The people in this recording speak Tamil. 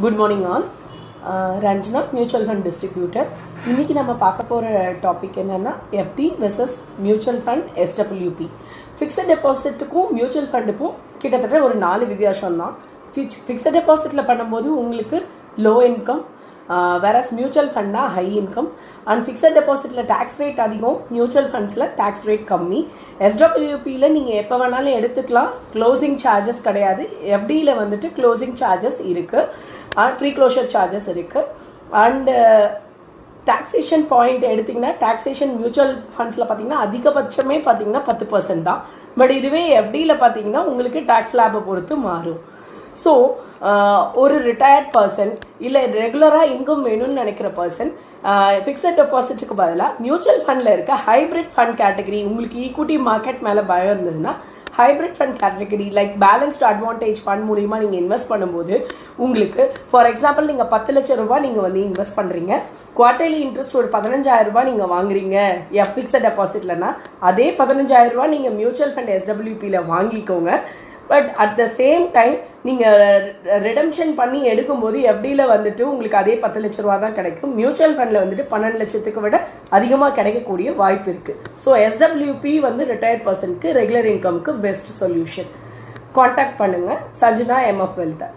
Good morning all. Ranjana mutual fund distributor. இன்றைக்கி நம்ம பார்க்க போகிற டாபிக் என்னென்னா FD versus mutual fund SWP. Fixed டெபாசிட்டுக்கும் மியூச்சுவல் ஃபண்டுக்கும் கிட்டத்தட்ட ஒரு 4 வித்தியாசம் தான். ஃபிக்ஸட் டெபாசிட்டில் பண்ணும்போது உங்களுக்கு லோ இன்கம், வேறஸ் மியூச்சுவல் ஃபண்ட்னா ஹை இன்கம். அண்ட் ஃபிக்ஸட் டெபாசிட்டில் டேக்ஸ் ரேட் அதிகம், மியூச்சுவல் ஃபண்ட்ஸில் டேக்ஸ் ரேட் கம்மி. எஸ்டபிள்யூபியில் நீங்கள் எப்போ வேணாலும் எடுத்துக்கலாம், க்ளோசிங் சார்ஜஸ் கிடையாது. எஃப்டியில் வந்துட்டு க்ளோசிங் சார்ஜஸ் இருக்குது, ப்ரீ க்ளோஷர் சார்ஜஸ் இருக்குது. அண்டு டாக்ஸேஷன் பாயிண்ட் எடுத்திங்கன்னா டாக்ஸேஷன் மியூச்சுவல் ஃபண்ட்ஸில் பார்த்தீங்கன்னா அதிகபட்சமே பார்த்தீங்கன்னா 10% தான். பட் இதுவே எஃப்டியில் பார்த்தீங்கன்னா உங்களுக்கு டேக்ஸ் லேபை பொறுத்து மாறும். ஸோ ஒரு ரிட்டையர்ட் பர்சன் இல்லை ரெகுலராக இன்கம் வேணும்னு நினைக்கிற பர்சன் ஃபிக்ஸட் டெபாசிட்டுக்கு பதிலாக மியூச்சுவல் ஃபண்டில் இருக்க ஹைப்ரிட் ஃபண்ட் கேட்டகரி, உங்களுக்கு ஈக்விட்டி மார்க்கெட் மேலே பயம் இருந்ததுன்னா hybrid fund category like balanced advantage fund மூலிமா நீங்கள் இன்வெஸ்ட் பண்ணும்போது உங்களுக்கு ஃபார் எக்ஸாம்பிள் நீங்கள் 10 லட்சம் ரூபாய் நீங்கள் வந்து இன்வெஸ்ட் பண்ணுறீங்க, குவார்டர்லி இன்ட்ரெஸ்ட் ஒரு 15,000 ரூபாய் நீங்கள் வாங்குறீங்க ஃபிக்ஸட் டெபாசிட்லனா, அதே 15,000 ரூபாய் நீங்கள் மியூச்சுவல் ஃபண்ட் எஸ்டபிள்யூபியில் வாங்கிக்கோங்க. But at the same time நீங்கள் ரிடம்ஷன் பண்ணி எடுக்கும்போது எஃப்டியில் வந்துட்டு உங்களுக்கு அதே 10 லட்ச ரூபா தான் கிடைக்கும். மியூச்சுவல் ஃபண்டில் வந்துட்டு 12 லட்சத்துக்கு விட அதிகமாக கிடைக்கக்கூடிய வாய்ப்பு இருக்குது. ஸோ எஸ்டபிள்யூபி வந்து ரிட்டையர்ட் பர்சனுக்கு ரெகுலர் இன்கம்க்கு பெஸ்ட் சொல்யூஷன். கான்டாக்ட் பண்ணுங்கள். Sanjana MF wealth.